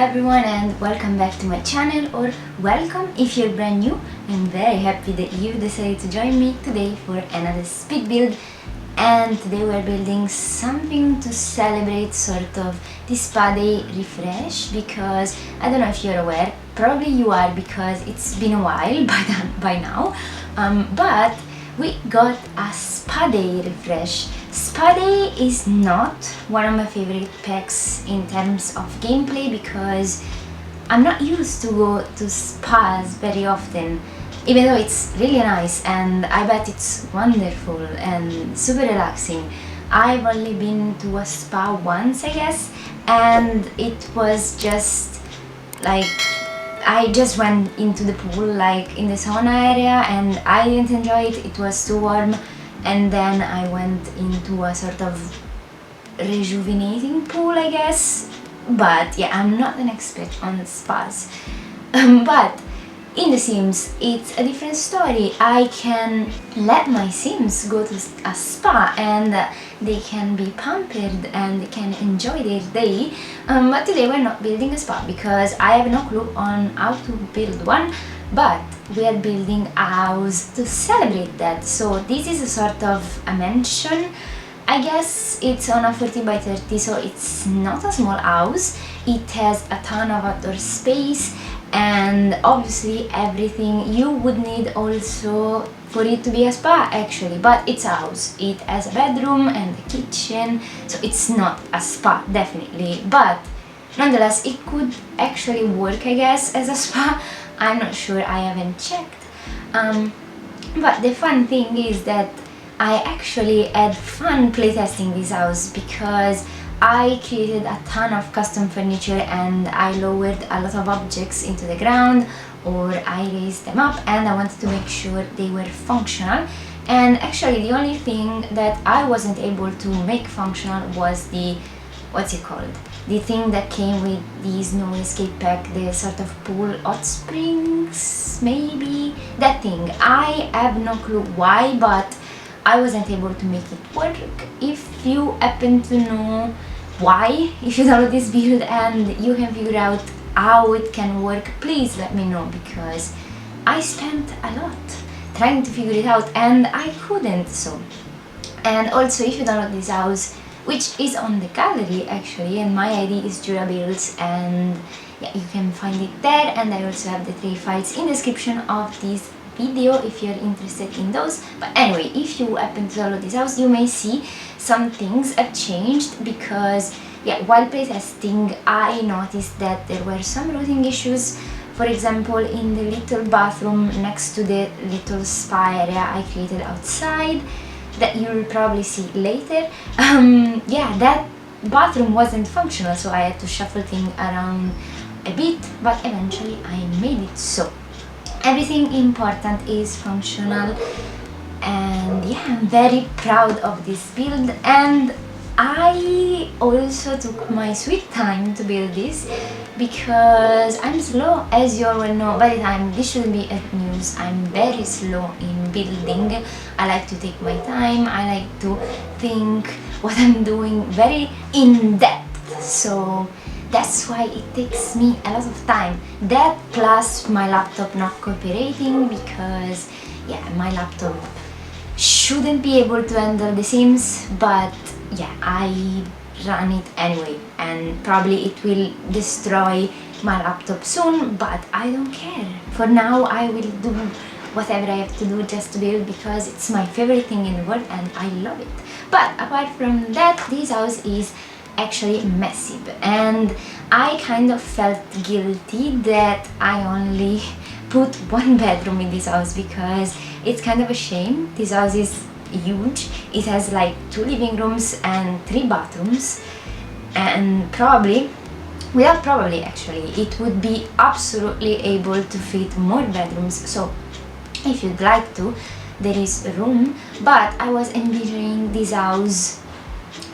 everyone and welcome back to my channel, or welcome if you're brand new. I'm very happy that you decided to join me today for another speed build, and today we're building something to celebrate sort of the Spa Day refresh, because I don't know if you're aware, probably you are because it's been a while by now, but we got a Spa Day refresh. Spa Day is not one of my favorite packs in terms of gameplay because I'm not used to go to spas very often, even though it's really nice and I bet it's wonderful and super relaxing. I've only been to a spa once, I guess, and it was just like I just went into the pool like in the sauna area and I didn't enjoy it. It was too warm. And then I went into a sort of rejuvenating pool, I guess. But yeah, I'm not an expert on spas. But in The Sims, it's a different story. I can let my Sims go to a spa and they can be pampered and they can enjoy their day. But today we're not building a spa because I have no clue on how to build one. But we are building a house to celebrate that. So this is a sort of a mansion. I guess it's on a 40 by 30, so it's not a small house. It has a ton of outdoor space and obviously everything you would need also for it to be a spa actually, but it's a house. It has a bedroom and a kitchen, so it's not a spa definitely, but nonetheless it could actually work, I guess, as a spa. I'm not sure, I haven't checked. But the fun thing is that I actually had fun playtesting this house because I created a ton of custom furniture and I lowered a lot of objects into the ground, or I raised them up, and I wanted to make sure they were functional. And actually the only thing that I wasn't able to make functional was the, what's it called? The thing that came with these no escape pack, the sort of pool hot springs, maybe? That thing. I have no clue why, but I wasn't able to make it work. If you happen to know why, if you download this build and you can figure out how it can work, please let me know, because I spent a lot trying to figure it out and I couldn't. So, and also if you download this house, which is on the gallery actually, and my ID is Giuliabuilds, and yeah, you can find it there, and I also have the 3 files in the description of this video if you're interested in those. But anyway, if you happen to download this house, you may see some things have changed because yeah, while playtesting I noticed that there were some routing issues. For example, in the little bathroom next to the little spa area I created outside, that you'll probably see later, yeah, that bathroom wasn't functional, so I had to shuffle things around a bit, but eventually I made it so. Everything important is functional, and yeah, I'm very proud of this build, and I also took my sweet time to build this because I'm slow, as you all will know. By the time this should be at news, I'm very slow in building. I like to take my time, I like to think what I'm doing very in depth, so that's why it takes me a lot of time. That plus my laptop not cooperating, because yeah, my laptop shouldn't be able to handle The Sims, but yeah, I run it anyway, and probably it will destroy my laptop soon, but I don't care. For now I will do whatever I have to do just to build, because it's my favorite thing in the world and I love it. But apart from that, this house is actually massive, and I kind of felt guilty that I only put one bedroom in this house, because it's kind of a shame. This house is huge. It has like 2 living rooms and 3 bathrooms, and probably, without probably actually, it would be absolutely able to fit more bedrooms. So if you'd like to, there is room, but I was envisioning this house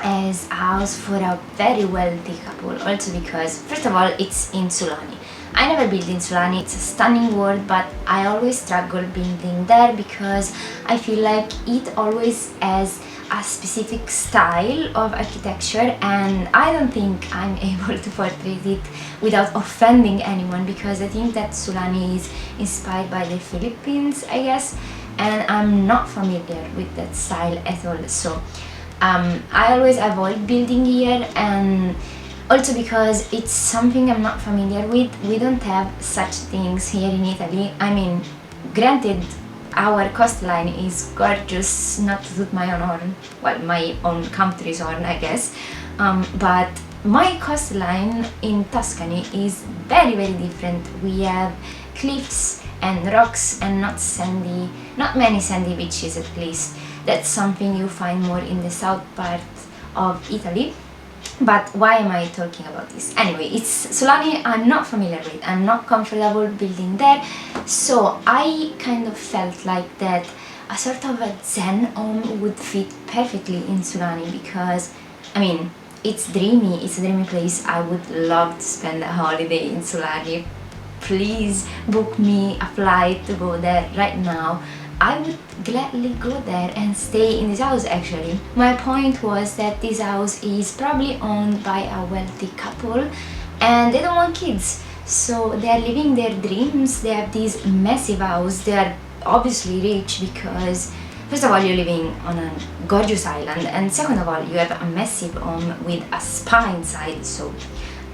as a house for a very wealthy couple, also because first of all it's in Sulani. I never built in Sulani, it's a stunning world, but I always struggle building there because I feel like it always has a specific style of architecture, and I don't think I'm able to portray it without offending anyone, because I think that Sulani is inspired by the Philippines, I guess, and I'm not familiar with that style at all. So I always avoid building here, and also because it's something I'm not familiar with. We don't have such things here in Italy. I mean, granted, our coastline is gorgeous, not to toot my own horn, well, my own country's horn, I guess, but my coastline in Tuscany is very, very different. We have cliffs and rocks and not many sandy beaches at least. That's something you find more in the south part of Italy. But why am I talking about this? Anyway, it's Sulani. I'm not familiar with, I'm not comfortable building there, so I kind of felt like that a sort of a Zen home would fit perfectly in Sulani, because I mean, it's dreamy, it's a dreamy place. I would love to spend a holiday in Sulani. Please book me a flight to go there right now. I would gladly go there and stay in this house. Actually, my point was that this house is probably owned by a wealthy couple and they don't want kids, so they are living their dreams. They have this massive house. They are obviously rich because first of all, you're living on a gorgeous island, and second of all, you have a massive home with a spa inside. So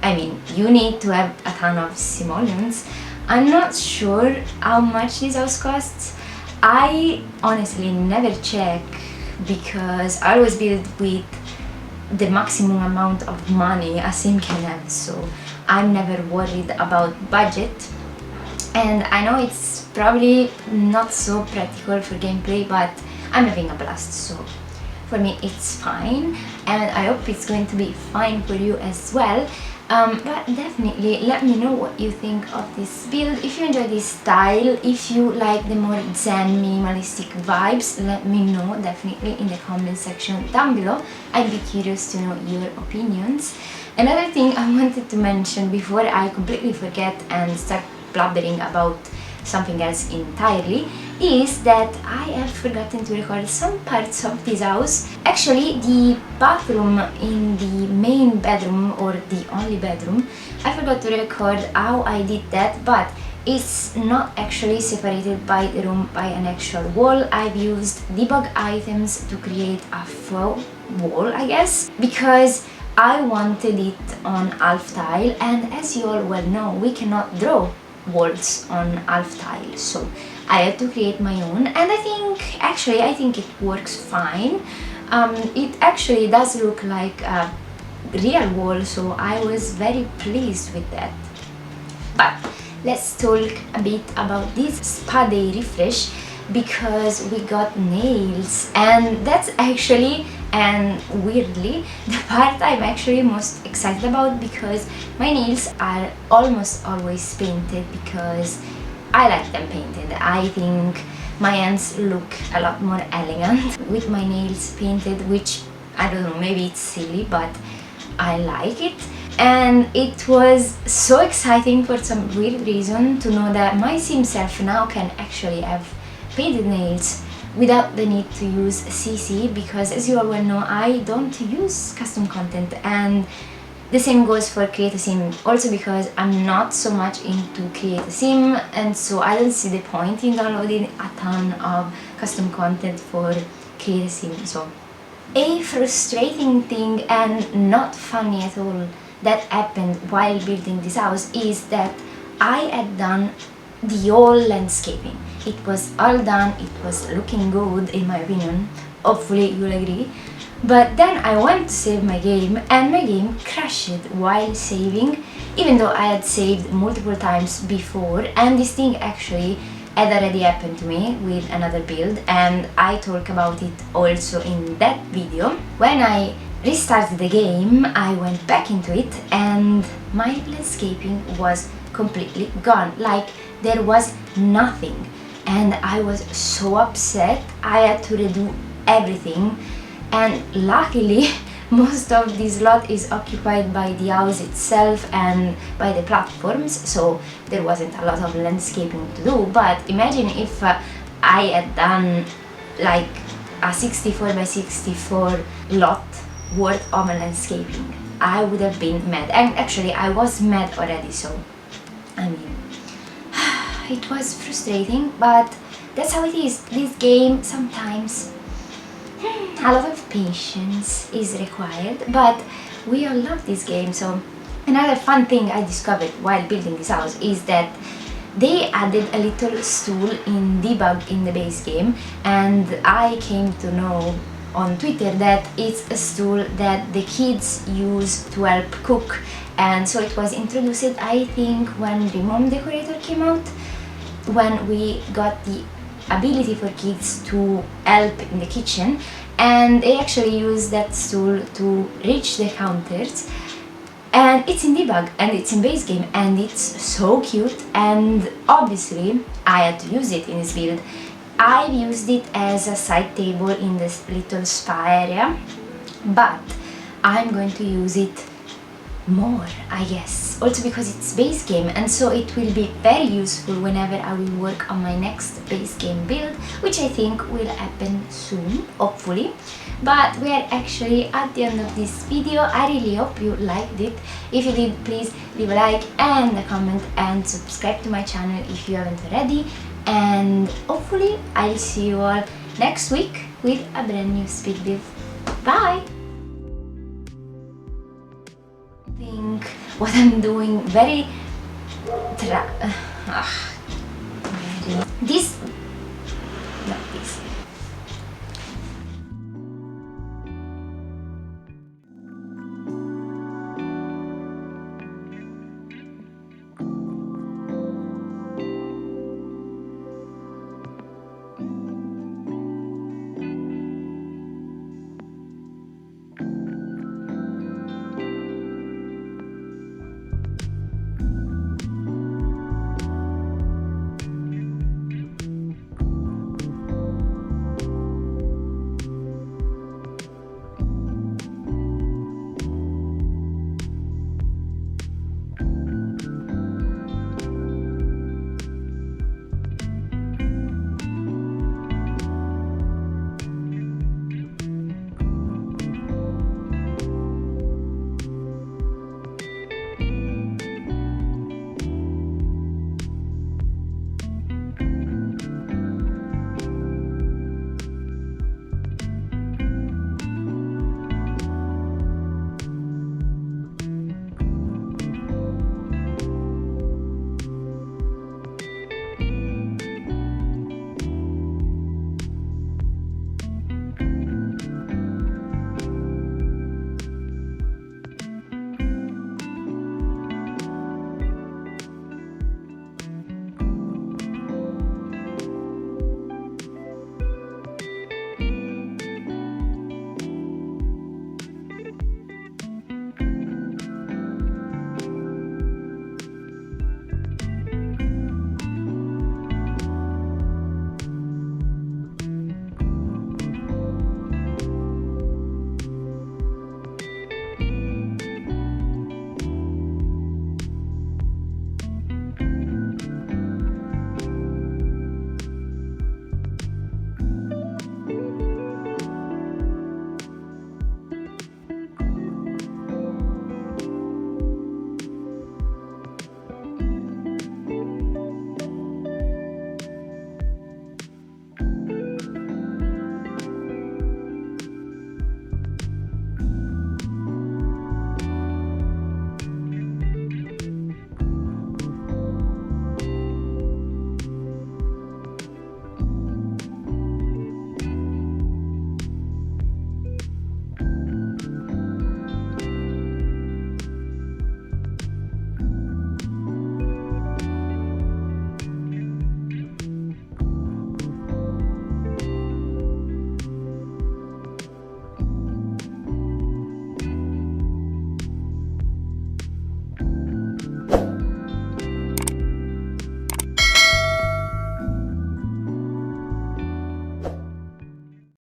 I mean, you need to have a ton of simoleons. I'm not sure how much this house costs. I honestly never check, because I always build with the maximum amount of money a sim can have, so I'm never worried about budget. And I know it's probably not so practical for gameplay, but I'm having a blast, so for me it's fine, and I hope it's going to be fine for you as well. But definitely let me know what you think of this build. If you enjoy this style, if you like the more Zen minimalistic vibes, let me know definitely in the comment section down below. I'd be curious to know your opinions. Another thing I wanted to mention before I completely forget and start blabbering about something else entirely is that I have forgotten to record some parts of this house. Actually, the bathroom in the main bedroom, or the only bedroom, I forgot to record how I did that, but it's not actually separated by the room by an actual wall. I've used debug items to create a faux wall, I guess, because I wanted it on half tile, and as you all well know, we cannot draw walls on half tile, so I had to create my own, and I think it works fine. It actually does look like a real wall, so I was very pleased with that. But let's talk a bit about this Spa Day refresh, because we got nails, and that's actually, and weirdly, the part I'm actually most excited about, because my nails are almost always painted because I like them painted. I think my hands look a lot more elegant with my nails painted, which I don't know, maybe it's silly, but I like it. And it was so exciting for some weird reason to know that my sim self now can actually have painted nails without the need to use CC, because as you all well know, I don't use custom content, and the same goes for Create a Sim, also because I'm not so much into Create a Sim, and so I don't see the point in downloading a ton of custom content for Create a Sim. So a frustrating thing, and not funny at all, that happened while building this house is that I had done the whole landscaping. It was all done, it was looking good in my opinion, hopefully you'll agree. But then I went to save my game, and my game crashed while saving, even though I had saved multiple times before, and this thing actually had already happened to me with another build, and I talk about it also in that video. When I restarted the game, I went back into it, and my landscaping was completely gone, like there was nothing, and I was so upset. I had to redo everything, and luckily most of this lot is occupied by the house itself and by the platforms, so there wasn't a lot of landscaping to do. But imagine if I had done like a 64 by 64 lot worth of landscaping. I would have been mad, and actually I was mad already, so I mean it was frustrating, but that's how it is. This game sometimes a lot of patience is required, but we all love this game. So another fun thing I discovered while building this house is that they added a little stool in debug in the base game, and I came to know on Twitter that it's a stool that the kids use to help cook, and so it was introduced, I think, when the Mom Decorator came out, when we got the ability for kids to help in the kitchen, and they actually use that stool to reach the counters. And it's in debug and it's in base game and it's so cute, and obviously I had to use it in this build. I've used it as a side table in this little spa area, but I'm going to use it more, I guess, also because it's base game, and so it will be very useful whenever I will work on my next base game build, which I think will happen soon, hopefully. But we are actually at the end of this video. I really hope you liked it. If you did, please leave a like and a comment and subscribe to my channel if you haven't already, and hopefully I'll see you all next week with a brand new speed build. Bye! I think what I'm doing this